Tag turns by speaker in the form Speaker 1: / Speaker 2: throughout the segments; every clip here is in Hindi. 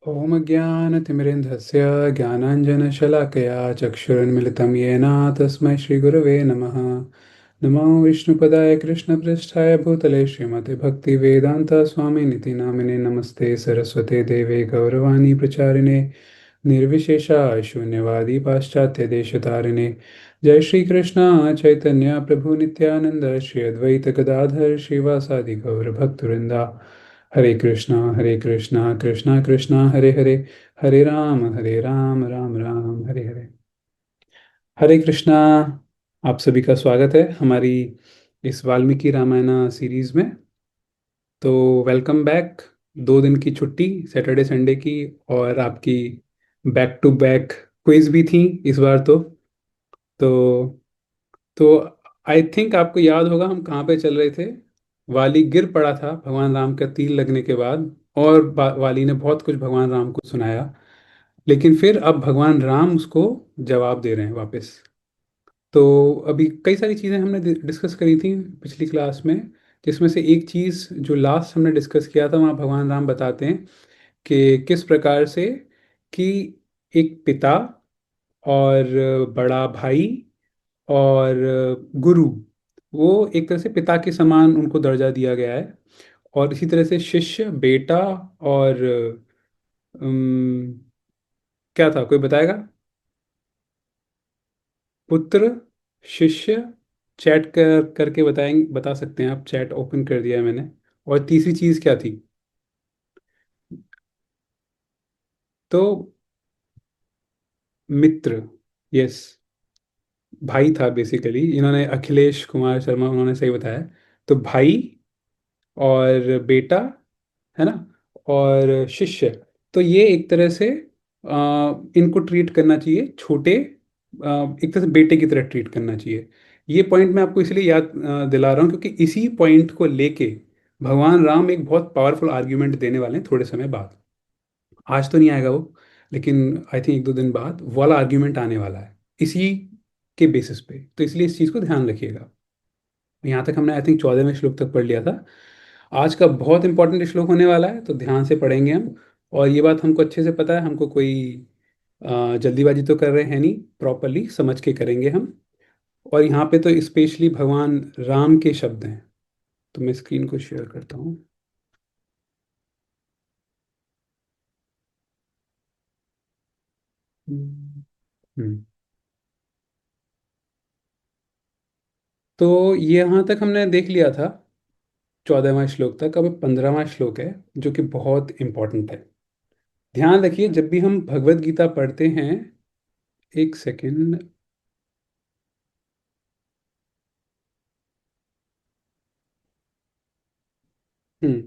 Speaker 1: ॐ अज्ञानतिमिरेन्धस्य ज्ञानाञ्जनशलाकया चक्षुरुन्मिलितं येन तस्मै श्रीगुरवे नमः। नमो विष्णुपदाय कृष्णपृष्ठाय भूतले श्रीमते भक्तिवेदान्तस्वामिनिति नामिने नमस्ते सरस्वते देवे गौरवाणी प्रचारिणे निर्विशेषा शून्यवादी पाश्चात्यदेशतारिणे। जय श्री कृष्ण चैतन्य प्रभु नित्यानंद श्री अद्वैत गदाधर श्रीवासादि गौर भक्तवृंदा। हरे कृष्णा कृष्णा कृष्णा हरे हरे, हरे राम राम राम हरे हरे। हरे कृष्णा। आप सभी का स्वागत है हमारी इस वाल्मीकि रामायण सीरीज में। तो वेलकम बैक। 2 दिन की छुट्टी, सैटरडे संडे की, और आपकी बैक टू बैक क्विज भी थी इस बार तो तो आई थिंक आपको याद होगा हम कहाँ पे चल रहे थे। वाली गिर पड़ा था भगवान राम का तीर लगने के बाद, और वाली ने बहुत कुछ भगवान राम को सुनाया। लेकिन फिर अब भगवान राम उसको जवाब दे रहे हैं वापस। तो अभी कई सारी चीज़ें हमने डिस्कस करी थी पिछली क्लास में, जिसमें से एक चीज़ जो लास्ट हमने डिस्कस किया था, वहाँ भगवान राम बताते हैं कि किस प्रकार से कि एक पिता और बड़ा भाई और गुरु, वो एक तरह से पिता के समान उनको दर्जा दिया गया है। और इसी तरह से शिष्य, बेटा और अम, क्या था, कोई बताएगा? पुत्र, शिष्य। चैट करके बताएंगे, बता सकते हैं आप, चैट ओपन कर दिया है मैंने। और तीसरी चीज क्या थी? तो मित्र। यस, भाई था बेसिकली। इन्होंने, अखिलेश कुमार शर्मा, उन्होंने सही बताया। तो भाई और बेटा, है ना, और शिष्य। तो ये एक तरह से इनको ट्रीट करना चाहिए, छोटे एक तरह से बेटे की तरह ट्रीट करना चाहिए। ये पॉइंट मैं आपको इसलिए याद दिला रहा हूँ क्योंकि इसी पॉइंट को लेके भगवान राम एक बहुत पावरफुल आर्ग्यूमेंट देने वाले हैं थोड़े समय बाद। आज तो नहीं आएगा वो, लेकिन आई थिंक 1-2 दिन बाद वो वाला आर्ग्यूमेंट आने वाला है इसी के बेसिस पे। तो इसलिए इस चीज़ को ध्यान रखिएगा। यहाँ तक हमने आई थिंक 14वें श्लोक तक पढ़ लिया था। आज का बहुत इंपॉर्टेंट श्लोक होने वाला है, तो ध्यान से पढ़ेंगे हम। और ये बात हमको अच्छे से पता है, हमको कोई जल्दीबाजी तो कर रहे हैं नहीं, प्रॉपरली समझ के करेंगे हम। और यहाँ पे तो स्पेशली भगवान राम के शब्द हैं। तो मैं स्क्रीन को शेयर करता हूँ। हम्म। हम्म। तो ये यहाँ तक हमने देख लिया था, 14वां श्लोक तक। अब 15वां श्लोक है जो कि बहुत इंपॉर्टेंट है। ध्यान रखिए, जब भी हम भगवत गीता पढ़ते हैं, एक सेकेंड। हम्म।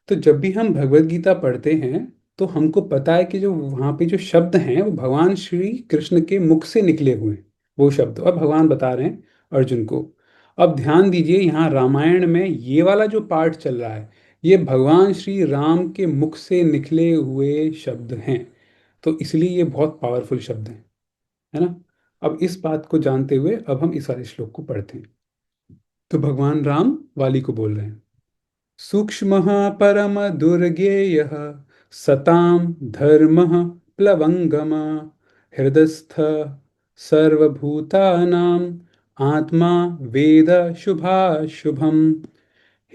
Speaker 1: तो जब भी हम भगवत गीता पढ़ते हैं, तो हमको पता है कि जो वहाँ पे जो शब्द हैं वो भगवान श्री कृष्ण के मुख से निकले हुए हैं। वो शब्द और भगवान बता रहे हैं अर्जुन को। अब ध्यान दीजिए, यहाँ रामायण में ये वाला जो पार्ट चल रहा है, ये भगवान श्री राम के मुख से निकले हुए शब्द हैं। तो इसलिए ये बहुत पावरफुल शब्द हैं, है ना। अब इस बात को जानते हुए अब हम इस वाले श्लोक को पढ़ते हैं। तो भगवान राम वाली को बोल रहे हैं, सूक्ष्मः परमदुर्गेयः सतां धर्मः प्लवङ्गम हृदस्थ सर्वभूतानां आत्मा वेद शुभाशुभम्।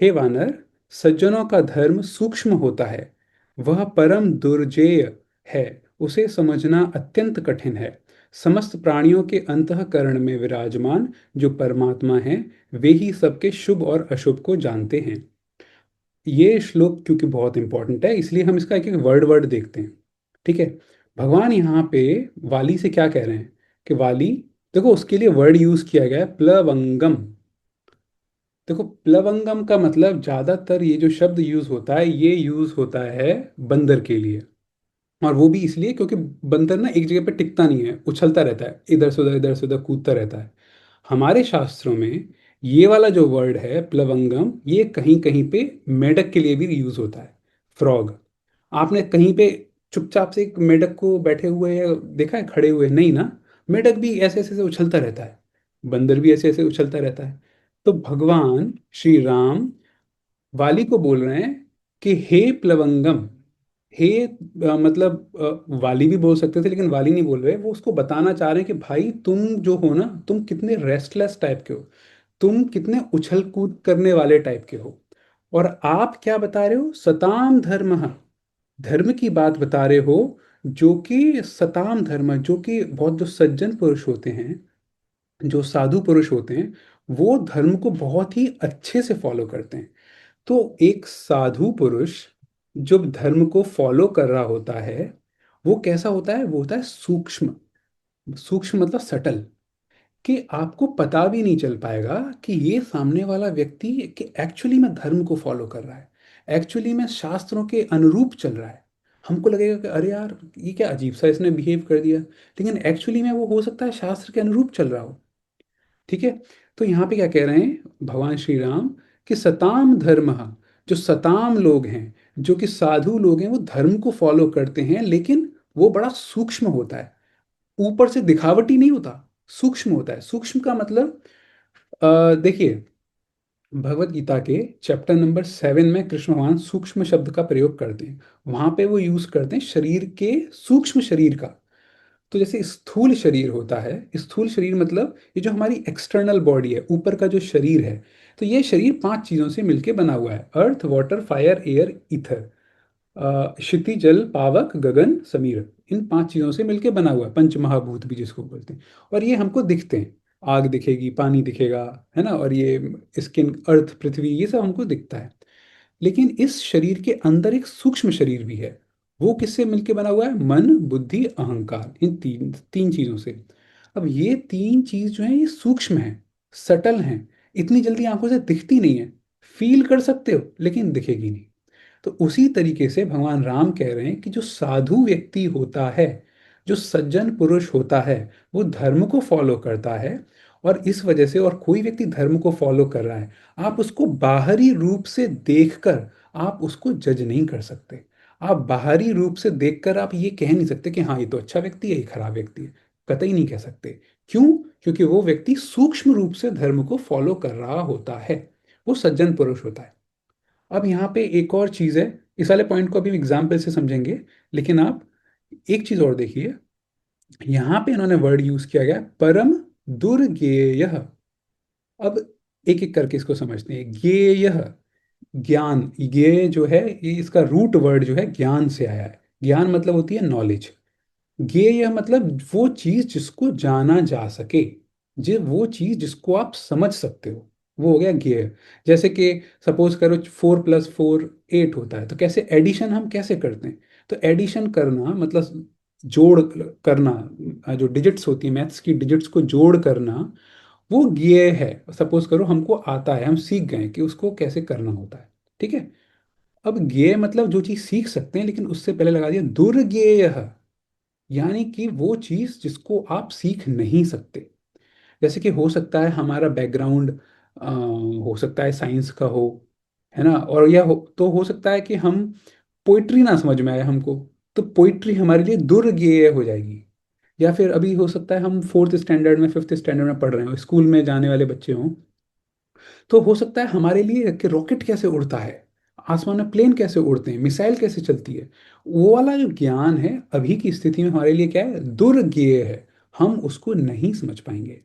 Speaker 1: हे वानर, सज्जनों का धर्म सूक्ष्म होता है, वह परम दुर्जेय है, उसे समझना अत्यंत कठिन है। समस्त प्राणियों के अंतःकरण में विराजमान जो परमात्मा है, वे ही सबके शुभ और अशुभ को जानते हैं। ये श्लोक क्योंकि बहुत इंपॉर्टेंट है, इसलिए हम इसका एक एक वर्ड वर्ड देखते हैं। ठीक है। भगवान यहाँ पे वाली से क्या कह रहे हैं कि वाली, देखो उसके लिए वर्ड यूज किया गया है प्लवंगम। देखो, प्लवंगम का मतलब, ज्यादातर ये जो शब्द यूज होता है ये यूज होता है बंदर के लिए। और वो भी इसलिए क्योंकि बंदर ना एक जगह पे टिकता नहीं है, उछलता रहता है, इधर से उधर कूदता रहता है। हमारे शास्त्रों में ये वाला जो वर्ड है प्लवंगम, ये कहीं कहीं पे मेढक के लिए भी यूज होता है, फ्रॉग। आपने कहीं पे चुपचाप से एक मेढक को बैठे हुए या देखा है खड़े हुए? नहीं ना। मेढक भी ऐसे ऐसे ऐसे उछलता रहता है, बंदर भी ऐसे ऐसे उछलता रहता है। तो भगवान श्री राम वाली को बोल रहे हैं कि हे प्लवंगम, हे मतलब वाली भी बोल सकते थे, लेकिन वाली नहीं बोल रहे, वो उसको बताना चाह रहे हैं कि भाई तुम जो हो ना, तुम कितने रेस्टलेस टाइप के हो, तुम कितने उछल कूद करने वाले टाइप के हो। और आप क्या बता रहे हो, सताम धर्म, धर्म की बात बता रहे हो, जो कि सताम धर्म, जो कि बहुत जो सज्जन पुरुष होते हैं, जो साधु पुरुष होते हैं, वो धर्म को बहुत ही अच्छे से फॉलो करते हैं। तो एक साधु पुरुष जो धर्म को फॉलो कर रहा होता है, वो कैसा होता है, वो होता है सूक्ष्म। सूक्ष्म मतलब सटल, कि आपको पता भी नहीं चल पाएगा कि ये सामने वाला व्यक्ति कि एक्चुअली में धर्म को फॉलो कर रहा है, एक्चुअली में शास्त्रों के अनुरूप चल रहा है। हमको लगेगा कि अरे यार ये क्या अजीब सा इसने बिहेव कर दिया, लेकिन एक्चुअली में वो हो सकता है शास्त्र के अनुरूप चल रहा हो। ठीक है। तो यहाँ पे क्या कह रहे हैं भगवान श्री राम, कि सताम धर्म, जो सताम लोग हैं, जो कि साधु लोग हैं, वो धर्म को फॉलो करते हैं, लेकिन वो बड़ा सूक्ष्म होता है, ऊपर से दिखावटी नहीं होता, सूक्ष्म होता है। सूक्ष्म का मतलब देखिए, भगवत गीता के चैप्टर नंबर 7 में कृष्ण भगवान सूक्ष्म शब्द का प्रयोग करते हैं। वहां पे वो यूज करते हैं शरीर के, सूक्ष्म शरीर का। तो जैसे स्थूल शरीर होता है, स्थूल शरीर मतलब ये जो हमारी एक्सटर्नल बॉडी है, ऊपर का जो शरीर है, तो ये शरीर 5 चीजों से मिलके बना हुआ है, earth water fire air ether. क्षिति जल पावक गगन समीर, इन 5 चीजों से मिलके बना हुआ है, पंच महाभूत भी जिसको बोलते हैं। और ये हमको दिखते हैं, आग दिखेगी, पानी दिखेगा, है ना, और ये स्किन, अर्थ, पृथ्वी, ये सब हमको दिखता है। लेकिन इस शरीर के अंदर एक सूक्ष्म शरीर भी है। वो किससे मिलके बना हुआ है, मन बुद्धि अहंकार, इन तीन तीन चीजों से। अब ये तीन चीज जो है ये सूक्ष्म है, सटल हैं, इतनी जल्दी आंखों से दिखती नहीं है। फील कर सकते हो लेकिन दिखेगी नहीं। तो उसी तरीके से भगवान राम कह रहे हैं कि जो साधु व्यक्ति होता है, जो सज्जन पुरुष होता है, वो धर्म को फॉलो करता है। और इस वजह से, और कोई व्यक्ति धर्म को फॉलो कर रहा है, आप उसको बाहरी रूप से देखकर आप उसको जज नहीं कर सकते। आप बाहरी रूप से देखकर आप ये कह नहीं सकते कि हाँ ये तो अच्छा व्यक्ति है, ये खराब व्यक्ति है। कतई नहीं कह सकते। क्यों? क्योंकि वो व्यक्ति सूक्ष्म रूप से धर्म को फॉलो कर रहा होता है, वो सज्जन पुरुष होता है। अब यहाँ पे एक और चीज है, इस वाले पॉइंट को अभी एग्जाम्पल से समझेंगे, लेकिन आप एक चीज और देखिए। यहाँ पे इन्होंने वर्ड यूज किया गया है, परम दुर्गेय। अब एक एक करके इसको समझते हैं। गेय, ज्ञान, ये जो है, ये इसका रूट वर्ड जो है ज्ञान से आया है। ज्ञान मतलब होती है नॉलेज। ज्ञेय मतलब वो चीज जिसको जाना जा सके, जो वो चीज जिसको आप समझ सकते हो, वो हो गया ज्ञेय। जैसे कि सपोज करो 4+4 8 होता है, तो कैसे एडिशन हम कैसे करते हैं? तो एडिशन करना मतलब जोड़ करना, जो डिजिट्स होती है, मैथ्स की डिजिट्स को जोड़ करना, वो ज्ञेय है। सपोज करो हमको आता है, हम सीख गए कि उसको कैसे करना होता है। ठीक है। अब ज्ञेय मतलब जो चीज सीख सकते हैं, लेकिन उससे पहले लगा दिया दुर्ज्ञेय, यानी कि वो चीज जिसको आप सीख नहीं सकते। जैसे कि हो सकता है हमारा बैकग्राउंड हो सकता है साइंस का हो, है ना, और या तो हो सकता है कि हम पोइट्री ना समझ में आए हमको, तो पोइट्री हमारे लिए दुर्ज्ञेय हो जाएगी। या फिर अभी हो सकता है हम 4th स्टैंडर्ड में 5th स्टैंडर्ड में पढ़ रहे हो, स्कूल में जाने वाले बच्चे हों, तो हो सकता है हमारे लिए कि रॉकेट कैसे उड़ता है, आसमान में प्लेन कैसे उड़ते हैं, मिसाइल कैसे चलती है, वो वाला जो ज्ञान है अभी की स्थिति में हमारे लिए क्या है, दुर्ज्ञेय है। हम उसको नहीं समझ पाएंगे।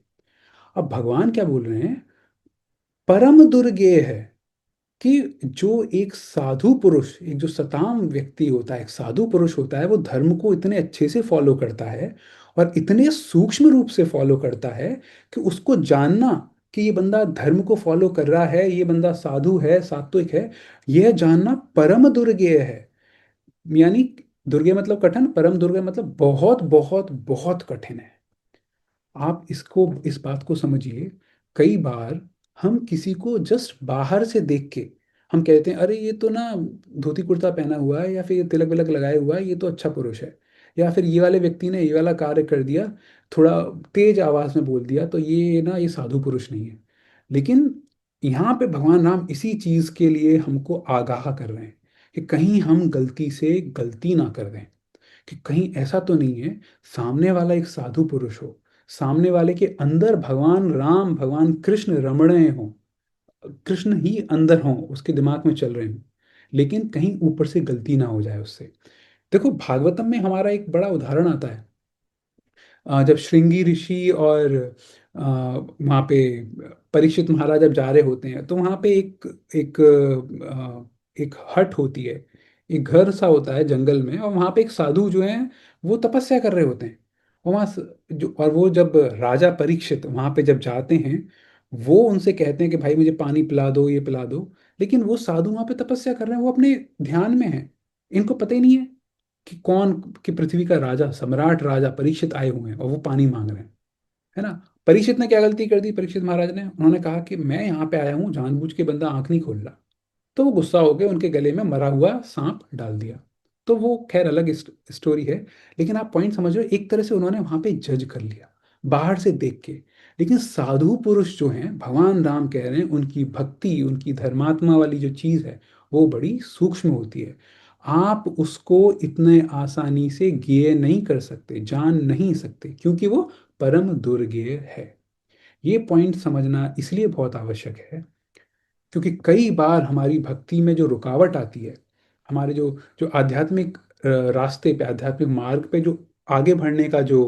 Speaker 1: अब भगवान क्या बोल रहे हैं, परम दुर्ज्ञेय है, कि जो एक साधु पुरुष, एक जो सताम व्यक्ति होता है, एक साधु पुरुष होता है, वो धर्म को इतने अच्छे से फॉलो करता है, और इतने सूक्ष्म रूप से फॉलो करता है, कि उसको जानना कि ये बंदा धर्म को फॉलो कर रहा है, ये बंदा साधु है, सात्विक है, यह जानना परम दुर्ज्ञेय है। यानी दुर्ज्ञेय मतलब कठिन, परम दुर्ज्ञेय मतलब बहुत बहुत बहुत कठिन है। आप इसको, इस बात को समझिए। कई बार हम किसी को जस्ट बाहर से देख के हम कहते हैं अरे ये तो ना धोती कुर्ता पहना हुआ है, या फिर ये तिलक विलक लगाए हुआ है, ये तो अच्छा पुरुष है, या फिर ये वाले व्यक्ति ने ये वाला कार्य कर दिया, थोड़ा तेज आवाज में बोल दिया, तो ये ना ये साधु पुरुष नहीं है। लेकिन यहाँ पे भगवान राम इसी चीज के लिए हमको आगाह कर रहे हैं, कि कहीं हम गलती से गलती ना कर दें, कि कहीं ऐसा तो नहीं है सामने वाला एक साधु पुरुष हो, सामने वाले के अंदर भगवान राम, भगवान कृष्ण रमण रहे हों, कृष्ण ही अंदर हों, उसके दिमाग में चल रहे हों, लेकिन कहीं ऊपर से गलती ना हो जाए उससे। देखो भागवतम में हमारा एक बड़ा उदाहरण आता है। जब श्रृंगी ऋषि और वहाँ पे परीक्षित महाराज जब जा रहे होते हैं, तो वहाँ पे एक एक हट होती है, एक घर सा होता है जंगल में, और वहाँ पे एक साधु जो है वो तपस्या कर रहे होते हैं। और जो और वो जब राजा परीक्षित वहाँ पे जब जाते हैं, वो उनसे कहते हैं कि भाई मुझे पानी पिला दो, ये पिला दो। लेकिन वो साधु वहाँ पे तपस्या कर रहे हैं, वो अपने ध्यान में है। इनको पता ही नहीं है कि कौन, कि पृथ्वी का राजा, सम्राट राजा परीक्षित आए हुए हैं और वो पानी मांग रहे हैं, है ना। परीक्षित ने क्या गलती कर दी, परीक्षित महाराज ने, उन्होंने कहा कि मैं यहाँ पे आया हूँ जानबूझ के, बंदा आंख नहीं खोल रहा। तो वो गुस्सा होकर उनके गले में मरा हुआ सांप डाल दिया। तो वो खैर अलग स्टोरी है। लेकिन आप पॉइंट समझ रहे हो, एक तरह से उन्होंने वहां पे जज कर लिया बाहर से देख के। लेकिन साधु पुरुष जो हैं, भगवान राम कह रहे हैं, उनकी भक्ति, उनकी धर्मात्मा वाली जो चीज है वो बड़ी सूक्ष्म होती है। आप उसको इतने आसानी से ज्ञेय नहीं कर सकते, जान नहीं सकते, क्योंकि वो परम दुर्ज्ञेय है। ये पॉइंट समझना इसलिए बहुत आवश्यक है, क्योंकि कई बार हमारी भक्ति में जो रुकावट आती है, हमारे जो जो आध्यात्मिक रास्ते पे, आध्यात्मिक मार्ग पे जो आगे बढ़ने का जो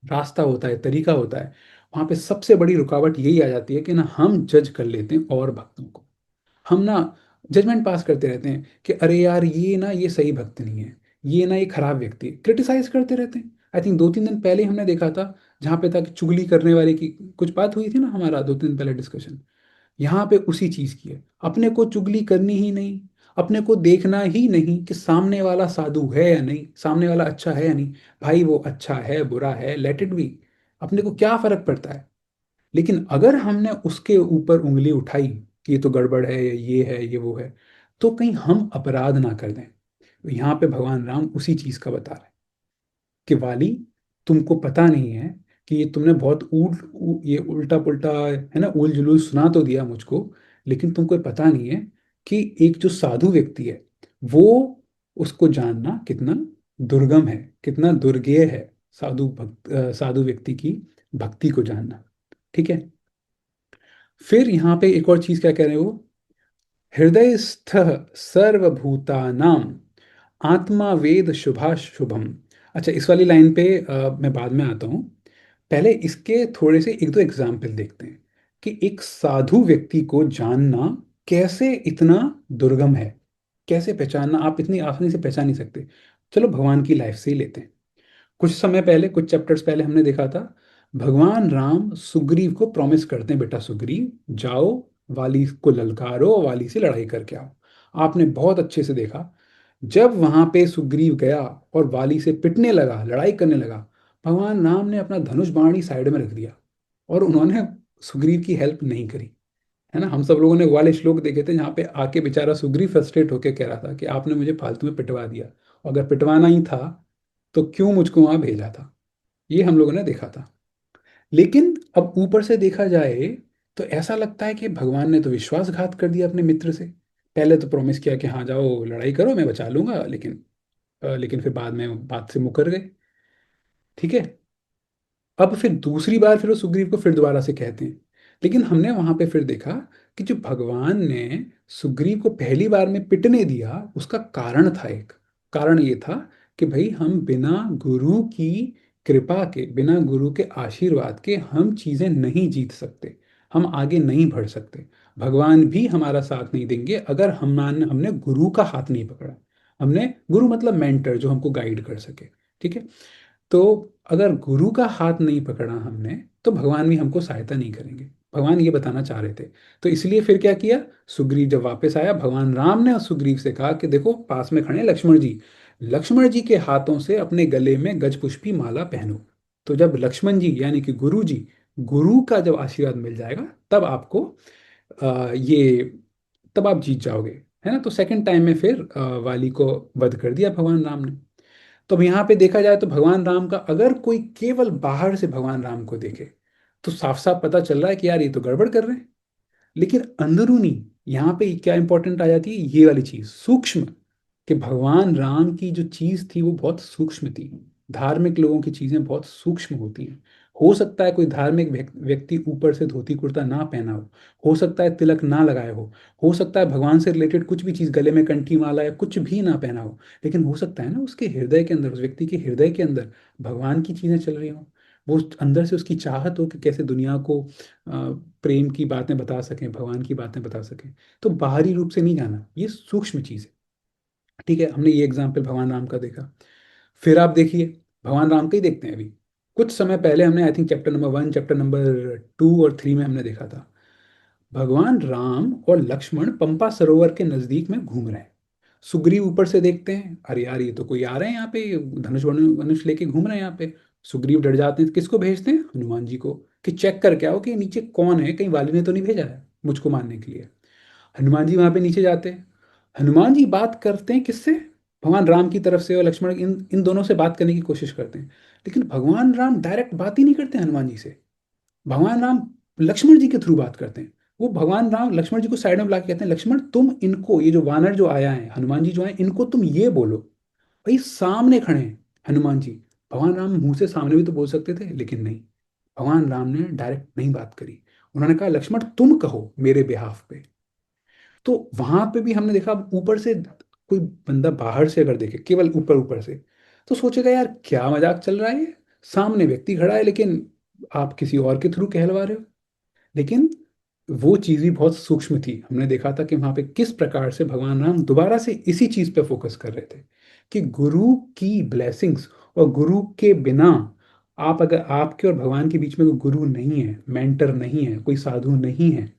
Speaker 1: रास्ता होता है, तरीका होता है, वहाँ पे सबसे बड़ी रुकावट यही आ जाती है कि ना हम जज कर लेते हैं और भक्तों को। हम ना जजमेंट पास करते रहते हैं कि अरे यार ये ना, ये सही भक्त नहीं है, ये ना, ये खराब व्यक्ति है, क्रिटिसाइज करते रहते हैं। आई थिंक 2-3 दिन पहले हमने देखा था, जहाँ पे था कि चुगली करने वाले की कुछ बात हुई थी ना, हमारा 2 दिन पहले डिस्कशन। यहाँ पे उसी चीज की है, अपने को चुगली करनी ही नहीं, अपने को देखना ही नहीं कि सामने वाला साधु है या नहीं, सामने वाला अच्छा है या नहीं। भाई वो अच्छा है बुरा है, लेट इट बी, अपने को क्या फर्क पड़ता है। लेकिन अगर हमने उसके ऊपर उंगली उठाई कि ये तो गड़बड़ है, ये है, ये वो है, तो कहीं हम अपराध ना कर दें। तो यहाँ पे भगवान राम उसी चीज का बता रहे हैं कि वाली, तुमको पता नहीं है कि ये तुमने बहुत ये उल्टा पुल्टा, है ना, उल जुलूल सुना तो दिया मुझको, लेकिन तुमको ये पता नहीं है कि एक जो साधु व्यक्ति है, वो, उसको जानना कितना दुर्गम है, कितना दुर्गेय है। साधु व्यक्ति की भक्ति को जानना। ठीक है। फिर यहाँ पे एक और चीज क्या कह रहे हो, हृदयस्थ सर्वभूतानां आत्मा वेद शुभाशुभम। अच्छा, इस वाली लाइन पे मैं बाद में आता हूँ। पहले इसके थोड़े से एक दो एग्जाम्पल देखते हैं कि एक साधु व्यक्ति को जानना कैसे इतना दुर्गम है, कैसे पहचानना आप इतनी आसानी से पहचान नहीं सकते। चलो भगवान की लाइफ से ही लेते हैं। कुछ समय पहले, कुछ चैप्टर्स पहले हमने देखा था, भगवान राम सुग्रीव को प्रॉमिस करते हैं, बेटा सुग्रीव जाओ, वाली को ललकारो, वाली से लड़ाई करके आओ। आपने बहुत अच्छे से देखा, जब वहां पे सुग्रीव गया और वाली से पिटने लगा, लड़ाई करने लगा, भगवान राम ने अपना धनुष बाण ही साइड में रख दिया और उन्होंने सुग्रीव की हेल्प नहीं करी। है ना, हम सब लोगों ने वो वाले श्लोक देखे थे जहाँ पे आके बेचारा सुग्रीव फ्रस्ट्रेट होकर कह रहा था कि आपने मुझे फालतू में पिटवा दिया, और अगर पिटवाना ही था तो क्यों मुझको वहां भेजा था। ये हम लोगों ने देखा था। लेकिन अब ऊपर से देखा जाए तो ऐसा लगता है कि भगवान ने तो विश्वासघात कर दिया अपने मित्र से। पहले तो प्रॉमिस किया कि हाँ जाओ लड़ाई करो, मैं बचा लूंगा, लेकिन फिर बाद में बात से मुकर गए। ठीक है। अब फिर दूसरी बार फिर वो सुग्रीव को फिर दोबारा से कहते हैं। लेकिन हमने वहां पे फिर देखा कि जो भगवान ने सुग्रीव को पहली बार में पिटने दिया, उसका कारण था। एक कारण ये था कि भाई हम बिना गुरु की कृपा के, बिना गुरु के आशीर्वाद के हम चीजें नहीं जीत सकते, हम आगे नहीं बढ़ सकते। भगवान भी हमारा साथ नहीं देंगे अगर हमने गुरु का हाथ नहीं पकड़ा। हमने, गुरु मतलब मेंटर जो हमको गाइड कर सके। ठीक है। तो अगर गुरु का हाथ नहीं पकड़ा हमने, तो भगवान भी हमको सहायता नहीं करेंगे। भगवान ये बताना चाह रहे थे। तो इसलिए फिर क्या किया, सुग्रीव जब वापस आया, भगवान राम ने सुग्रीव से कहा कि देखो पास में खड़े हैं लक्ष्मण जी, लक्ष्मण जी के हाथों से अपने गले में गजपुष्पी माला पहनो। तो जब लक्ष्मण जी यानी कि गुरु जी, गुरु का जब आशीर्वाद मिल जाएगा, तब आपको ये, तब आप जीत जाओगे। है ना। तो सेकंड टाइम में फिर वाली को वध कर दिया भगवान राम ने। तो अब यहाँ पे देखा जाए तो भगवान राम का, अगर कोई केवल बाहर से भगवान राम को देखे तो साफ साफ पता चल रहा है कि यार ये तो गड़बड़ कर रहे हैं। लेकिन अंदरूनी, यहाँ पे क्या इंपॉर्टेंट आ जाती है, ये वाली चीज सूक्ष्म, कि भगवान राम की जो चीज थी वो बहुत सूक्ष्म थी। धार्मिक लोगों की चीजें बहुत सूक्ष्म होती हैं। हो सकता है कोई धार्मिक व्यक्ति ऊपर से धोती कुर्ता ना पहना हो सकता है तिलक ना लगाए हो सकता है भगवान से रिलेटेड कुछ भी चीज, गले में कंठी माला या कुछ भी ना पहना हो, लेकिन हो सकता है ना उसके हृदय के अंदर, उस व्यक्ति के हृदय के अंदर भगवान की चीजें चल रही हो। वो अंदर से उसकी चाहत हो कि कैसे दुनिया को प्रेम की बातें बता सकें, भगवान की बातें बता सकें। तो बाहरी रूप से नहीं जाना, ये सूक्ष्म चीज है। ठीक है, हमने ये एग्जाम्पल भगवान राम का देखा। फिर आप देखिए, भगवान राम का ही देखते हैं अभी। कुछ समय पहले हमने I think chapter number 1, chapter number 2 और 3 में हमने देखा था, भगवान राम और लक्ष्मण पंपा सरोवर के नजदीक में घूम रहे हैं। सुग्रीव ऊपर से देखते हैं, अरे यार ये तो कोई आ रहे हैं यहाँ पे, धनुष धनुष लेके घूम रहे हैं यहाँ पे। सुग्रीव डर जाते हैं, किसको भेजते हैं, हनुमान जी को, कि चेक करके आओ कि नीचे कौन है, कहीं वाली ने तो नहीं भेजा है मुझको मारने के लिए। हनुमान जी वहां पे नीचे जाते हैं। हनुमान जी बात करते हैं किससे, भगवान राम की तरफ से, और लक्ष्मण इन इन दोनों से बात करने की कोशिश करते हैं। लेकिन भगवान राम डायरेक्ट बात ही नहीं करते हनुमान जी से। भगवान राम लक्ष्मण जी के थ्रू बात करते हैं। वो भगवान राम लक्ष्मण जी को साइड में बुला के कहते हैं, लक्ष्मण तुम इनको, ये जो वानर जो आया है, हनुमान जी जो आए, इनको तुम ये बोलो। भाई सामने खड़े हैं हनुमान जी। भगवान राम मुंह से सामने भी तो बोल सकते थे, लेकिन नहीं, भगवान राम ने डायरेक्ट नहीं बात करी। उन्होंने कहा लक्ष्मण तुम कहो मेरे बिहाफ पे। तो वहां पे भी हमने देखा, ऊपर से कोई बंदा बाहर से अगर देखे, केवल ऊपर ऊपर से, तो सोचेगा यार क्या मजाक चल रहा है ये, सामने व्यक्ति खड़ा है लेकिन आप किसी और के थ्रू कहलवा रहे हो। लेकिन वो चीज भी बहुत सूक्ष्म थी। हमने देखा था कि वहां पे किस प्रकार से भगवान राम दोबारा से इसी चीज पे फोकस कर रहे थे, कि गुरु की ब्लेसिंग्स और गुरु के बिना, आप अगर आपके और भगवान के बीच में कोई गुरु नहीं है, मेंटर नहीं है, कोई साधु नहीं है,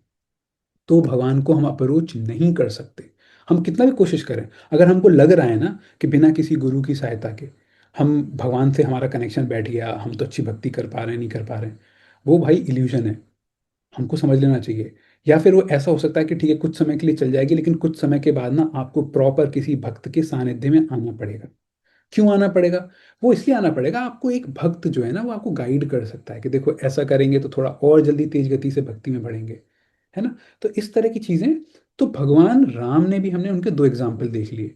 Speaker 1: तो भगवान को हम अप्रोच नहीं कर सकते। हम कितना भी कोशिश करें, अगर हमको लग रहा है ना कि बिना किसी गुरु की सहायता के हम भगवान से, हमारा कनेक्शन बैठ गया, हम तो अच्छी भक्ति कर पा रहे हैं, नहीं कर पा रहे हैं, वो भाई इल्यूजन है, हमको समझ लेना चाहिए। या फिर वो ऐसा हो सकता है कि ठीक है कुछ समय के लिए चल जाएगी, लेकिन कुछ समय के बाद ना आपको प्रॉपर किसी भक्त के सानिध्य में आना पड़ेगा। क्यों आना पड़ेगा, वो इसलिए आना पड़ेगा, आपको एक भक्त जो है ना वो आपको गाइड कर सकता है कि देखो ऐसा करेंगे तो थोड़ा और जल्दी तेज गति से भक्ति में बढ़ेंगे, है ना। तो इस तरह की चीजें, तो भगवान राम ने भी, हमने उनके दो एग्जाम्पल देख लिए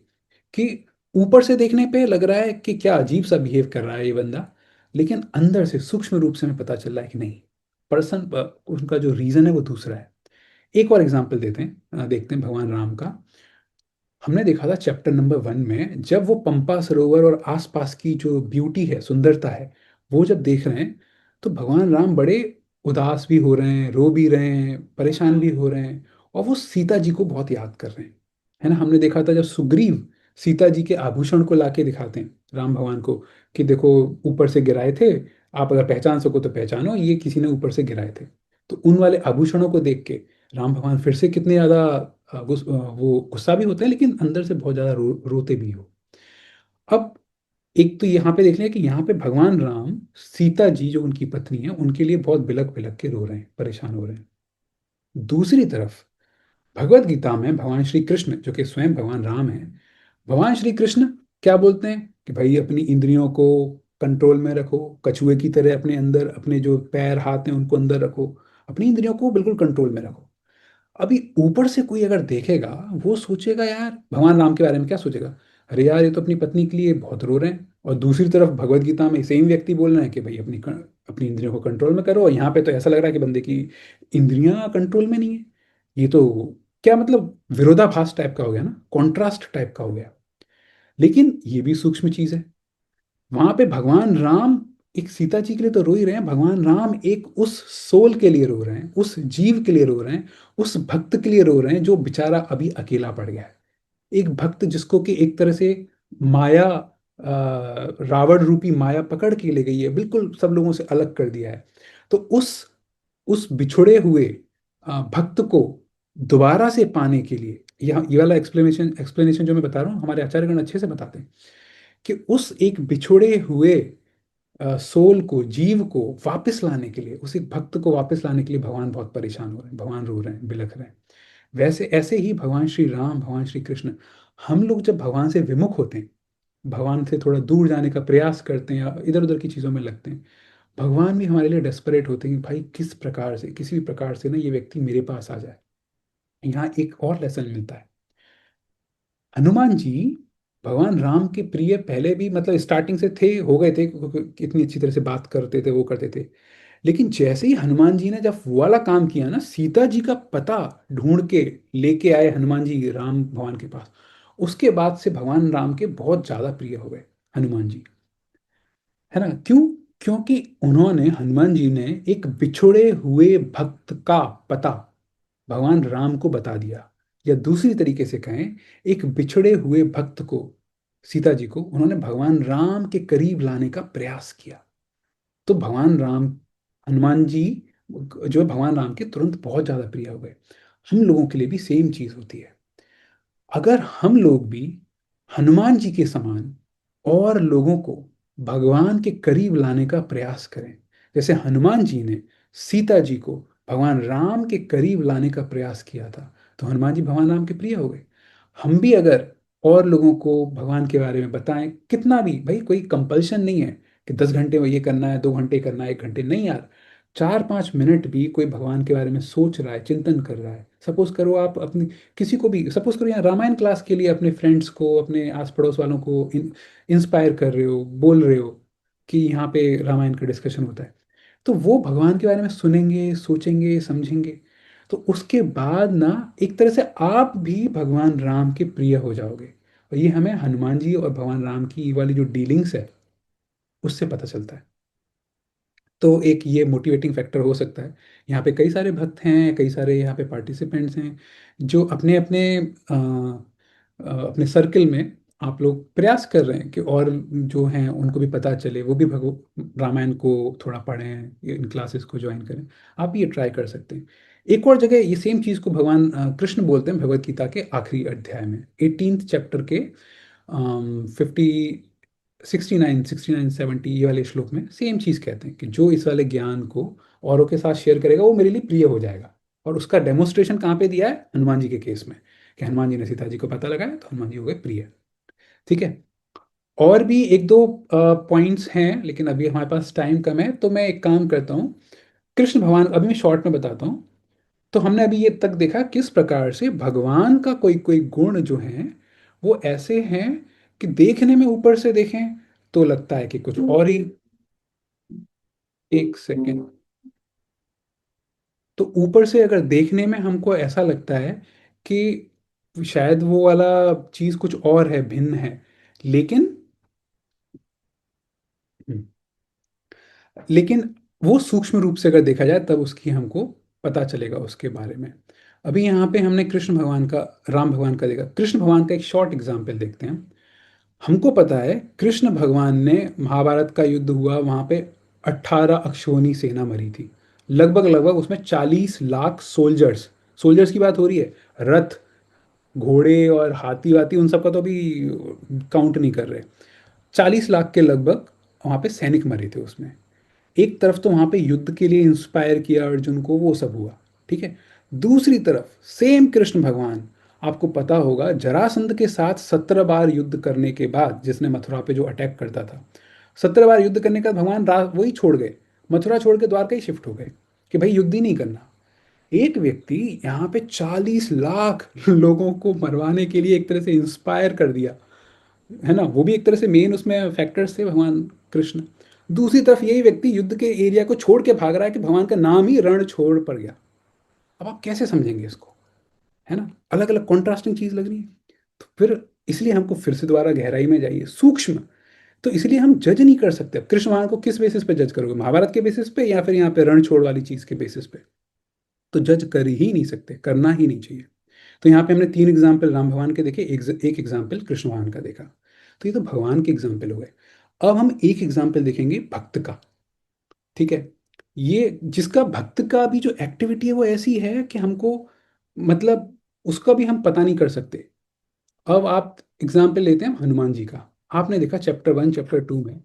Speaker 1: कि ऊपर से देखने पे लग रहा है कि क्या अजीब सा बिहेव कर रहा है ये बंदा, लेकिन अंदर से सूक्ष्म रूप से हमें पता चल रहा है कि नहीं, पर्सन, उनका जो रीजन है वो दूसरा है। एक और एग्जाम्पल देते हैं, देखते हैं भगवान राम का। हमने देखा था चैप्टर नंबर 1 में, जब वो पंपा सरोवर और आसपास की जो ब्यूटी है, सुंदरता है, वो जब देख रहे हैं, तो भगवान राम बड़े उदास भी हो रहे हैं, रो भी रहे हैं, परेशान भी हो रहे हैं, और वो सीता जी को बहुत याद कर रहे हैं, है ना। हमने देखा था जब सुग्रीव सीता जी के आभूषण को लाके दिखाते हैं राम भगवान को, कि देखो ऊपर से गिराए थे, आप अगर पहचान सको तो पहचानो, ये किसी ने ऊपर से गिराए थे। तो उन वाले आभूषणों को देख के राम भगवान फिर से कितने ज्यादा वो गुस्सा भी होते हैं, लेकिन अंदर से बहुत ज्यादा रोते भी हो। अब एक तो यहाँ पे देख लें कि यहाँ पे भगवान राम सीता जी जो उनकी पत्नी है उनके लिए बहुत बिलख बिलख के रो रहे हैं, परेशान हो रहे हैं। दूसरी तरफ भगवत गीता में भगवान श्री कृष्ण, जो कि स्वयं भगवान राम है, भगवान श्री कृष्ण क्या बोलते हैं कि भाई अपनी इंद्रियों को कंट्रोल में रखो, कछुए की तरह अपने अंदर, अपने जो पैर हाथ हैं उनको अंदर रखो, अपनी इंद्रियों को बिल्कुल कंट्रोल में रखो। अभी ऊपर से कोई अगर देखेगा, वो सोचेगा यार भगवान राम के बारे में क्या सोचेगा, अरे यार ये तो अपनी पत्नी के लिए बहुत रो रहे हैं। और दूसरी तरफ भगवत गीता में सेम व्यक्ति बोल रहे हैं कि भाई अपनी इंद्रियों को कंट्रोल में करो, और यहाँ पे तो ऐसा लग रहा है कि बंदे की इंद्रियां कंट्रोल में नहीं है। ये तो क्या मतलब विरोधाभास टाइप का हो गया ना, कॉन्ट्रास्ट टाइप का हो गया। लेकिन ये भी सूक्ष्म चीज है। वहां पे भगवान राम एक सीता जी के लिए तो रो ही रहे हैं, भगवान राम एक उस सोल के लिए रो रहे हैं, उस जीव के लिए रो रहे हैं, उस भक्त के लिए रो रहे हैं जो बेचारा अभी अकेला पड़ गया है। एक भक्त जिसको कि एक तरह से माया, रावण रूपी माया पकड़ के ले गई है, बिल्कुल सब लोगों से अलग कर दिया है। तो उस बिछुड़े हुए भक्त को दोबारा से पाने के लिए, यहाँ ये वाला एक्सप्लेनेशन एक्सप्लेनेशन जो मैं बता रहा हूँ, हमारे आचार्यगण अच्छे से बताते हैं कि उस एक बिछुड़े हुए सोल को, जीव को वापस लाने के लिए, उस एक भक्त को वापस लाने के लिए भगवान बहुत परेशान हो रहे हैं, भगवान रो रहे हैं, बिलख रहे हैं। वैसे ऐसे ही भगवान श्री राम, भगवान श्री कृष्ण, हम लोग जब भगवान से विमुख होते हैं, भगवान से थोड़ा दूर जाने का प्रयास करते हैं या इधर उधर की चीज़ों में लगते हैं, भगवान भी हमारे लिए डेस्परेट होते हैं कि भाई किस प्रकार से, किसी भी प्रकार से ना ये व्यक्ति मेरे पास आ जाए। यहाँ एक और लेसन मिलता है। हनुमान जी भगवान राम के प्रिय पहले भी, मतलब स्टार्टिंग से थे, हो गए थे, इतनी अच्छी तरह से बात करते थे, वो करते थे। लेकिन जैसे ही हनुमान जी ने जब वो वाला काम किया ना, सीता जी का पता ढूंढ के लेके आए हनुमान जी राम भगवान के पास, उसके बाद से भगवान राम के बहुत ज्यादा प्रिय हो गए हनुमान जी। है ना? क्यों? क्योंकि उन्होंने, हनुमान जी ने एक बिछुड़े हुए भक्त का पता भगवान राम को बता दिया। या दूसरी तरीके से कहें, एक बिछड़े हुए भक्त को, सीता जी को, उन्होंने भगवान राम के करीब लाने का प्रयास किया। तो भगवान राम, हनुमान जी जो है भगवान राम के तुरंत बहुत ज्यादा प्रिय हो गए। हम लोगों के लिए भी सेम चीज होती है। अगर हम लोग भी हनुमान जी के समान और लोगों को भगवान के करीब लाने का प्रयास करें, जैसे हनुमान जी ने सीता जी को भगवान राम के करीब लाने का प्रयास किया था, तो हनुमान जी भगवान राम के प्रिय हो गए। हम भी अगर और लोगों को भगवान के बारे में बताएं, कितना भी, भाई कोई कंपल्शन नहीं है कि 10 घंटे में ये करना है, 2 घंटे करना है, 1 घंटे नहीं यार, 4-5 मिनट भी कोई भगवान के बारे में सोच रहा है, चिंतन कर रहा है, सपोज करो आप अपनी, किसी को भी सपोज करो यहाँ रामायण क्लास के लिए अपने फ्रेंड्स को, अपने आस पड़ोस वालों को इंस्पायर कर रहे हो, बोल रहे हो कि यहाँ पे रामायण का डिस्कशन होता है, तो वो भगवान के बारे में सुनेंगे, सोचेंगे, समझेंगे, तो उसके बाद ना एक तरह से आप भी भगवान राम के प्रिय हो जाओगे। और ये हमें हनुमान जी और भगवान राम की वाली जो डीलिंग्स है उससे पता चलता है। तो एक ये मोटिवेटिंग फैक्टर हो सकता है। यहाँ पे कई सारे भक्त हैं, कई सारे यहाँ पे पार्टिसिपेंट्स हैं जो अपने अपने अपने सर्कल में आप लोग प्रयास कर रहे हैं कि और जो हैं उनको भी पता चले, वो भी भगव रामायण को थोड़ा पढ़ें, इन क्लासेस को ज्वाइन करें। आप भी ये ट्राई कर सकते हैं। एक और जगह ये सेम चीज़ को भगवान कृष्ण बोलते हैं भगवत गीता के आखिरी अध्याय में, 18th चैप्टर के 69 70 ये वाले श्लोक में सेम चीज कहते हैं कि जो इस वाले ज्ञान को औरों के साथ शेयर करेगा वो मेरे लिए प्रिय हो जाएगा। और उसका डेमोन्स्ट्रेशन कहाँ पे दिया है? हनुमान जी के केस में, कि हनुमान जी ने सीता जी को पता लगाया तो हनुमान जी हो गए प्रिय। ठीक है। और भी एक दो पॉइंट्स हैं, लेकिन अभी हमारे पास टाइम कम है, तो मैं एक काम करता हूँ, कृष्ण भगवान अभी मैं शॉर्ट में बताता हूँ। तो हमने अभी ये तक देखा किस प्रकार से भगवान का कोई कोई गुण जो है वो ऐसे हैं कि देखने में ऊपर से देखें तो लगता है कि कुछ और ही। एक सेकेंड। तो ऊपर से अगर देखने में हमको ऐसा लगता है कि शायद वो वाला चीज कुछ और है, भिन्न है, लेकिन लेकिन वो सूक्ष्म रूप से अगर देखा जाए तब उसकी हमको पता चलेगा उसके बारे में। अभी यहाँ पे हमने कृष्ण भगवान का, राम भगवान का देखा, कृष्ण भगवान का एक शॉर्ट एग्जाम्पल देखते हैं। हमको पता है कृष्ण भगवान ने, महाभारत का युद्ध हुआ वहां पे 18 अक्षौहिणी सेना मरी थी, लगभग लगभग उसमें 40 लाख सोल्जर्स, सोल्जर्स की बात हो रही है, रथ, घोड़े और हाथी वाती उन सबका तो अभी काउंट नहीं कर रहे। 40 लाख के लगभग वहां पे सैनिक मरे थे उसमें। एक तरफ तो वहां पे युद्ध के लिए इंस्पायर किया अर्जुन को, वो सब हुआ, ठीक है। दूसरी तरफ सेम कृष्ण भगवान, आपको पता होगा जरासंध के साथ 17 बार युद्ध करने के बाद, जिसने मथुरा पे जो अटैक करता था, 17 बार युद्ध करने के बाद भगवान वही छोड़ गए, मथुरा छोड़ के द्वारका ही शिफ्ट हो गए कि भाई युद्ध ही नहीं करना। एक व्यक्ति यहाँ पे 40 लाख लोगों को मरवाने के लिए एक तरह से इंस्पायर कर दिया, है ना? वो भी एक तरह से मेन उसमें फैक्टर्स थे भगवान कृष्ण। दूसरी तरफ यही व्यक्ति युद्ध के एरिया को छोड़ के भाग रहा है कि भगवान का नाम ही रण छोड़ पड़ गया। अब आप कैसे समझेंगे इसको? है ना? अलग अलग कॉन्ट्रास्टिंग चीज लग रही है। तो फिर इसलिए हमको फिर से दोबारा गहराई में जाइए, सूक्ष्म। तो इसलिए हम जज नहीं कर सकते। अब कृष्ण भगवान को किस बेसिस पे जज करोगे? महाभारत के बेसिस पे या फिर यहाँ पे रण छोड़ वाली चीज के बेसिस पे? तो जज कर ही नहीं सकते, करना ही नहीं चाहिए। तो यहाँ पे हमने 3 एग्जाम्पल राम भगवान के देखे, एक एग्जाम्पल कृष्ण भगवान का देखा। तो ये तो भगवान के एग्जाम्पल हो गए। अब हम एक एग्जाम्पल देखेंगे भक्त का। ठीक है। ये जिसका, भक्त का भी जो एक्टिविटी है वो ऐसी है कि हमको, मतलब उसका भी हम पता नहीं कर सकते। अब आप एग्जाम्पल लेते हैं हनुमान जी का। आपने देखा चैप्टर 1 चैप्टर 2 में,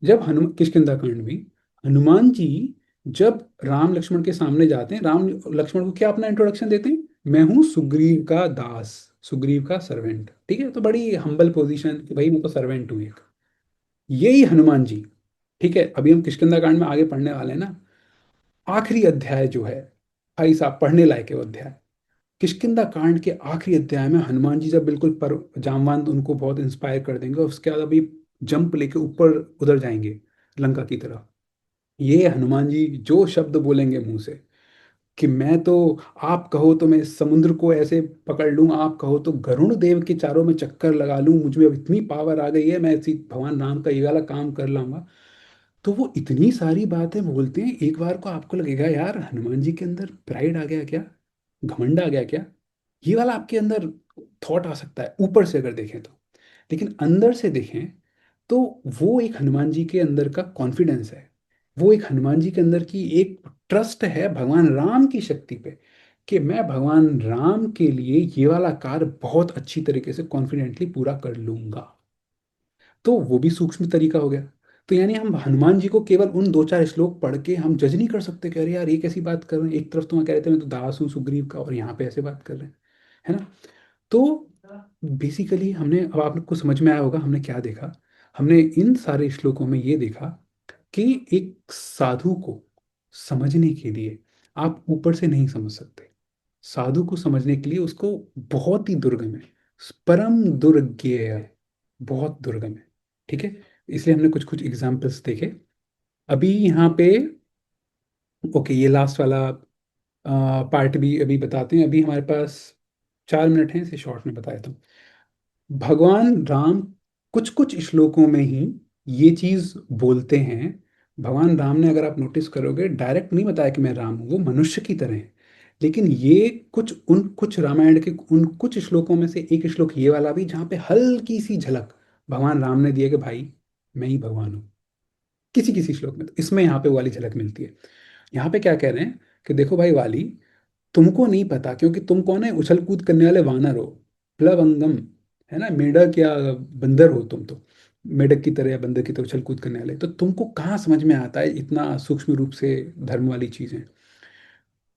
Speaker 1: जब हनुमान, किष्किंधा कांड में, हनुमान जी जब राम लक्ष्मण के सामने जाते हैं, राम लक्ष्मण को क्या अपना इंट्रोडक्शन देते हैं? मैं हूँ सुग्रीव का दास, सुग्रीव का सर्वेंट। ठीक है, तो बड़ी हम्बल पोजीशन कि भाई मैं तो सर्वेंट हूँ एक। यही हनुमान जी, ठीक है, अभी हम किष्किंधा कांड में आगे पढ़ने वाले हैं ना, आखिरी अध्याय जो है, भाई साहब पढ़ने लायक है वो अध्याय। किष्किंधा कांड के आखिरी अध्याय में हनुमान जी जब बिल्कुल पर जामवंत उनको बहुत इंस्पायर कर देंगे और उसके बाद अभी जंप लेके ऊपर उधर जाएंगे लंका की तरफ, ये हनुमान जी जो शब्द बोलेंगे मुंह से, कि मैं तो, आप कहो तो मैं इस समुद्र को ऐसे पकड़ लूं, आप कहो तो गरुण देव के चारों में चक्कर लगा लूं, मुझ में अब इतनी पावर आ गई है, मैं ऐसी भगवान राम का ये वाला काम कर लाऊंगा। तो वो इतनी सारी बातें बोलते हैं, एक बार को आपको लगेगा यार हनुमान जी के अंदर प्राइड आ गया क्या, घमंड आ गया क्या, ये वाला आपके अंदर थॉट आ सकता है ऊपर से अगर देखें तो। लेकिन अंदर से देखें तो वो एक हनुमान जी के अंदर का कॉन्फिडेंस है, वो एक हनुमान जी के अंदर की एक ट्रस्ट है भगवान राम की शक्ति पे, कि मैं भगवान राम के लिए ये वाला कार्य बहुत अच्छी तरीके से कॉन्फिडेंटली पूरा कर लूंगा। तो वो भी सूक्ष्म तरीका हो गया। तो यानी हम हनुमान जी को केवल उन दो चार श्लोक पढ़ के हम जज नहीं कर सकते, कह रहे यार ये कैसी बात कर रहे हैं, एक तरफ तो मैं कह रहे थे मैं तो दास हूँ सुग्रीव का, और यहाँ पे ऐसे बात कर रहे हैं, है ना। तो बेसिकली हमने, अब आपको समझ में आया होगा हमने क्या देखा। हमने इन सारे श्लोकों में ये देखा कि एक साधु को समझने के लिए आप ऊपर से नहीं समझ सकते, साधु को समझने के लिए उसको बहुत ही दुर्गम है, परम दुर्ज्ञेय, बहुत दुर्गम है। ठीक है, इसलिए हमने कुछ कुछ एग्जाम्पल्स देखे अभी यहाँ पे। ओके, ये लास्ट वाला पार्ट भी अभी बताते हैं, अभी हमारे पास 4 मिनट हैं, इसे शॉर्ट में बताया था। भगवान राम कुछ कुछ श्लोकों में ही ये चीज बोलते हैं। भगवान राम ने, अगर आप नोटिस करोगे, डायरेक्ट नहीं बताया कि मैं राम हूँ, वो मनुष्य की तरह है। लेकिन ये कुछ रामायण के उन कुछ श्लोकों में से एक श्लोक ये वाला भी, जहाँ पे हल्की सी झलक भगवान राम ने दिया कि भाई मैं ही भगवान हूँ, किसी किसी श्लोक में। तो इसमें यहाँ पे वो वाली झलक मिलती है। यहाँ पे क्या कह रहे हैं कि देखो भाई वाली, तुमको नहीं पता क्योंकि तुम कौन है, उछल कूद करने वाले वानर हो, प्लवंगम, है ना, मेढक या बंदर हो तुम तो, मेढक की तरह या बंदर की तरह उछल कूद करने वाले, तो तुमको कहाँ समझ में आता है इतना सूक्ष्म रूप से धर्म वाली चीजें।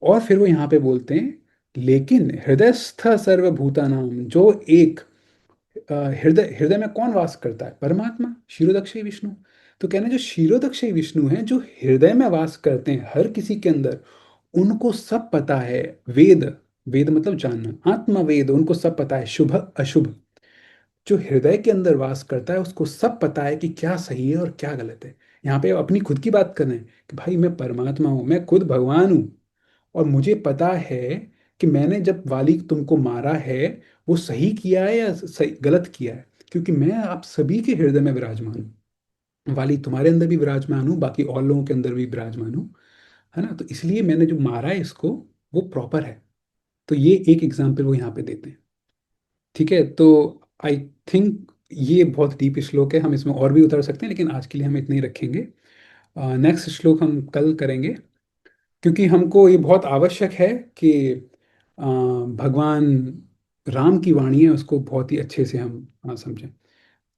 Speaker 1: और फिर वो यहाँ पे बोलते हैं, लेकिन हृदयस्थ सर्वभूतानाम, जो एक हृदय, हृदय में कौन वास करता है, परमात्मा क्षीरोदक्षी विष्णु। तो कहना जो क्षीरोदक्षी विष्णु हैं, जो हृदय में वास करते हैं हर किसी के अंदर, उनको सब पता है। वेद, वेद मतलब जानना, आत्मा वेद, उनको सब पता है शुभ अशुभ। जो हृदय के अंदर वास करता है उसको सब पता है कि क्या सही है और क्या गलत है। यहाँ पे अपनी खुद की बात कर रहे हैं कि भाई मैं परमात्मा हूँ, मैं खुद भगवान हूँ, और मुझे पता है कि मैंने जब वाली तुमको मारा है वो सही किया है या सही गलत किया है, क्योंकि मैं आप सभी के हृदय में विराजमान हूँ। वाली तुम्हारे अंदर भी विराजमान हूँ, बाकी और लोगों के अंदर भी विराजमान हूँ, है ना। तो इसलिए मैंने जो मारा है इसको, वो प्रॉपर है। तो ये एक एग्जाम्पल वो यहाँ पे देते हैं। ठीक है, तो आई थिंक ये बहुत डीप श्लोक है, हम इसमें और भी उतर सकते हैं, लेकिन आज के लिए हम इतने ही रखेंगे। नेक्स्ट श्लोक हम कल करेंगे, क्योंकि हमको ये बहुत आवश्यक है कि भगवान राम की वाणी है उसको बहुत ही अच्छे से हम समझें।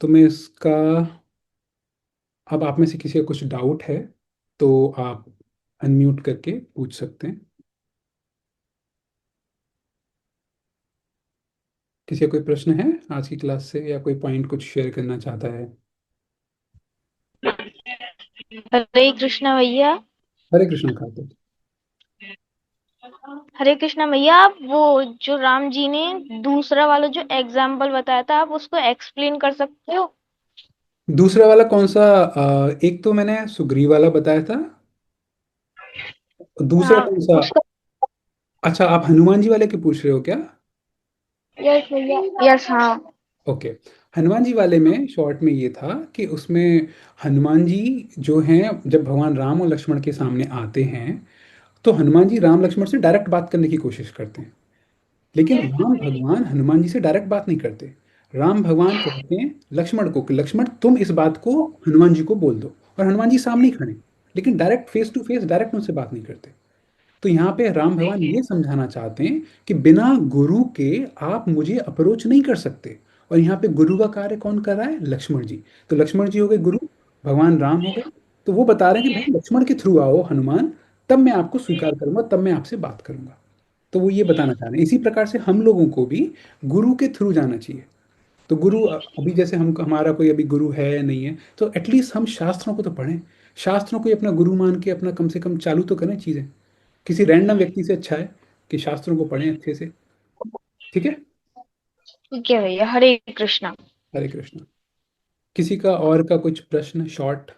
Speaker 1: तो मैं इसका, अब आप में से किसी का कुछ डाउट है तो आप अनम्यूट करके पूछ सकते हैं। किसी का कोई प्रश्न है आज की क्लास से, या कोई पॉइंट कुछ शेयर करना चाहता है।
Speaker 2: हरे कृष्णा भैया।
Speaker 1: हरे कृष्ण खाते।
Speaker 2: हरे कृष्णा भैया, आप वो जो राम जी ने दूसरा वाला जो एग्जाम्पल बताया था, आप उसको एक्सप्लेन कर सकते हो?
Speaker 1: दूसरा वाला कौन सा, एक तो मैंने सुग्रीव वाला बताया था, दूसरा
Speaker 2: हाँ,
Speaker 1: कौन सा।
Speaker 2: उसका।
Speaker 1: अच्छा, आप हनुमान जी वाले के पूछ रहे हो क्या।
Speaker 2: यस भैया, यस, हाँ।
Speaker 1: ओके, हनुमान जी वाले में शॉर्ट में ये था कि उसमें हनुमान जी जो हैं, जब भगवान राम और लक्ष्मण के सामने आते हैं तो हनुमान जी राम लक्ष्मण से डायरेक्ट बात करने की कोशिश करते हैं। लेकिन राम भगवान हनुमान जी से डायरेक्ट बात नहीं करते। राम भगवान कहते हैं लक्ष्मण को कि लक्ष्मण तुम इस बात को हनुमान जी को बोल दो, और हनुमान जी सामने ही खड़े, लेकिन direct face to face direct उनसे बात नहीं करते। तो यहाँ पे राम भगवान ये समझाना चाहते हैं कि बिना गुरु के आप मुझे अप्रोच नहीं कर सकते। और यहाँ पे गुरु का कार्य कौन कर रहा है, लक्ष्मण जी। तो लक्ष्मण जी हो गए गुरु, भगवान राम हो गए। तो वो बता रहे हैं कि भाई लक्ष्मण के थ्रू आओ हनुमान, तब मैं आपको स्वीकार करूंगा, तब मैं आपसे बात करूंगा। तो वो ये बताना चाह रहे हैं, इसी प्रकार से हम लोगों को भी गुरु के थ्रू जाना चाहिए। तो गुरु, अभी जैसे हम, हमारा कोई अभी गुरु है या नहीं है, तो एटलीस्ट हम शास्त्रों को तो पढ़ें, शास्त्रों को ही अपना गुरु मान के अपना कम से कम चालू तो करें चीज़ें। किसी रैंडम व्यक्ति से अच्छा है कि शास्त्रों को पढ़ें अच्छे से। ठीक है।
Speaker 2: ठीक है भैया, हरे कृष्णा।
Speaker 1: हरे कृष्ण। किसी का और का कुछ प्रश्न शॉर्ट।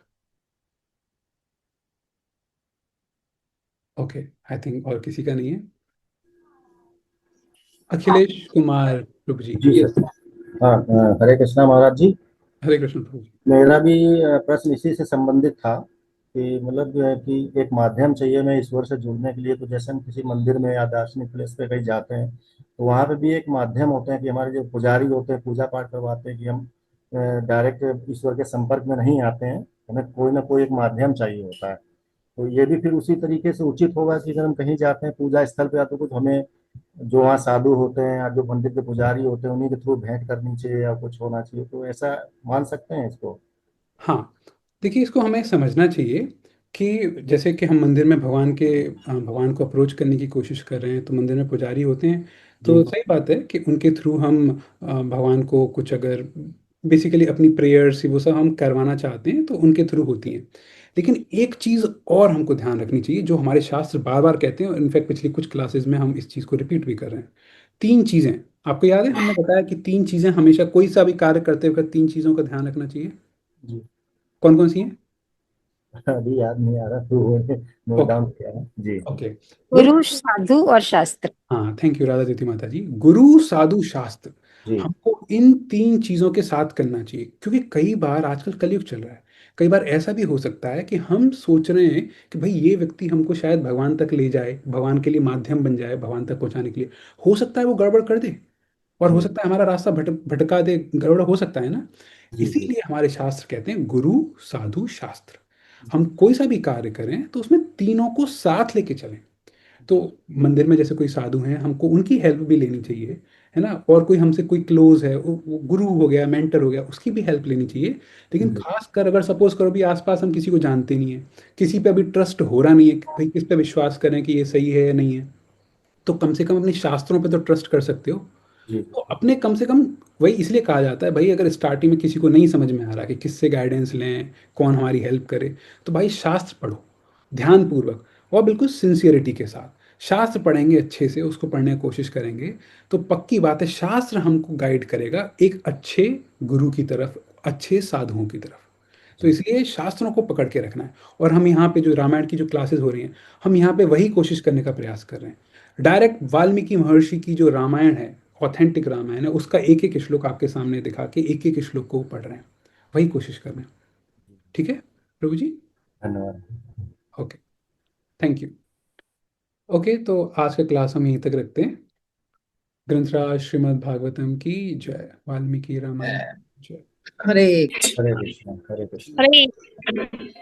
Speaker 1: ओके, आई थिंक और किसी का नहीं है। अखिलेश कुमार प्रभु जी।
Speaker 3: जी सर। हाँ, हरे कृष्णा महाराज जी।
Speaker 1: हरे कृष्ण प्रभु जी।
Speaker 3: मेरा भी प्रश्न इसी से संबंधित था कि मतलब जो है कि एक माध्यम चाहिए हमें ईश्वर से जुड़ने के लिए। तो जैसे हम किसी मंदिर में या दार्शनिक प्लेस पे कहीं जाते हैं तो वहाँ पे भी एक माध्यम होते हैं कि हमारे जो पुजारी होते हैं पूजा पाठ करवाते हैं कि हम डायरेक्ट ईश्वर के संपर्क में नहीं आते हैं, हमें कोई ना कोई एक माध्यम चाहिए होता है। तो ये भी फिर उसी तरीके से उचित होगा कि अगर हम कहीं जाते हैं पूजा स्थल पे या तो कुछ हमें जो वहाँ साधु होते हैं या जो मंदिर के पुजारी होते हैं उन्हीं के थ्रू भेंट करनी चाहिए या कुछ होना चाहिए, तो ऐसा मान सकते हैं इसको?
Speaker 1: हाँ, देखिए इसको हमें समझना चाहिए कि जैसे कि हम मंदिर में भगवान को अप्रोच करने की कोशिश कर रहे हैं, तो मंदिर में पुजारी होते हैं। तो
Speaker 3: जी।
Speaker 1: सही बात है कि उनके थ्रू हम भगवान को कुछ अगर बेसिकली अपनी प्रेयर्स वो सब हम करवाना चाहते हैं तो उनके थ्रू होती हैं। लेकिन एक चीज़ और हमको ध्यान रखनी चाहिए जो हमारे शास्त्र बार बार कहते हैं, और इनफैक्ट पिछली कुछ क्लासेस में हम इस चीज़ को रिपीट भी कर रहे हैं। तीन चीज़ें, आपको याद है हमने बताया कि तीन चीज़ें हमेशा कोई सा भी कार्य करते वक्त तीन चीज़ों का ध्यान रखना चाहिए।
Speaker 3: जी।
Speaker 1: कौन कौन सी हैं?
Speaker 3: अभी याद नहीं आ रहा तो नोट
Speaker 1: ओके।
Speaker 3: डाउन किया है जी।
Speaker 1: ओके। वो
Speaker 4: गुरु, साधु और शास्त्र।
Speaker 1: हाँ, थैंक यू राधा ज्योति माता जी। गुरु साधु शास्त्र,
Speaker 3: जी।
Speaker 1: हमको इन तीन चीजों के साथ करना चाहिए, क्योंकि कई बार आजकल कलयुग चल रहा है। कई बार ऐसा भी हो सकता है कि हम सोच रहे हैं कि भाई ये व्यक्ति हमको शायद भगवान तक ले जाए, भगवान के लिए माध्यम बन जाए भगवान तक पहुंचाने के लिए। हो सकता है वो गड़बड़ कर दे, और हो
Speaker 3: जी।
Speaker 1: सकता है हमारा रास्ता भटका दे, गड़बड़ हो सकता है ना।
Speaker 3: जी। जी।
Speaker 1: इसीलिए हमारे शास्त्र कहते हैं गुरु साधु शास्त्र। हम कोई सा भी कार्य करें तो उसमें तीनों को साथ लेके चलें। तो मंदिर में जैसे कोई साधु हैं, हमको उनकी हेल्प भी लेनी चाहिए, है ना। और कोई हमसे कोई क्लोज है, वो गुरु हो गया, मेंटर हो गया, उसकी भी हेल्प लेनी चाहिए। लेकिन
Speaker 3: जी।
Speaker 1: खासकर अगर सपोज करो भी आसपास हम किसी को जानते नहीं है, किसी पे अभी ट्रस्ट हो रहा नहीं है कि भाई किस पे विश्वास करें कि ये सही है या नहीं है, तो कम से कम अपने शास्त्रों पे तो ट्रस्ट कर सकते हो।
Speaker 3: जी।
Speaker 1: तो अपने कम से कम, वही इसलिए कहा जाता है भाई अगर स्टार्टिंग में किसी को नहीं समझ में आ रहा कि किससे गाइडेंस लें, कौन हमारी हेल्प करे, तो भाई शास्त्र पढ़ो ध्यान पूर्वक और बिल्कुल सिंसियरिटी के साथ। शास्त्र पढ़ेंगे अच्छे से, उसको पढ़ने की कोशिश करेंगे, तो पक्की बात है शास्त्र हमको गाइड करेगा एक अच्छे गुरु की तरफ, अच्छे साधुओं की तरफ। तो
Speaker 3: जी।
Speaker 1: इसलिए शास्त्रों को पकड़ के रखना है। और हम यहाँ पे जो रामायण की जो क्लासेस हो रही हैं, हम यहाँ पे वही कोशिश करने का प्रयास कर रहे हैं। डायरेक्ट वाल्मीकि महर्षि की जो रामायण है, ऑथेंटिक रामायण है, उसका एक एक श्लोक आपके सामने दिखा के एक एक श्लोक को पढ़ रहे हैं, वही कोशिश कर रहे हैं। ठीक है प्रभु जी।
Speaker 3: धन्यवाद।
Speaker 1: Okay, thank you. ओके, तो आज का क्लास हम यहीं तक रखते हैं। ग्रंथराज श्रीमद् भागवतम की जय, वाल्मीकि रामायण जय।
Speaker 4: हरे
Speaker 3: हरे कृष्णा, हरे कृष्णा।
Speaker 2: हरे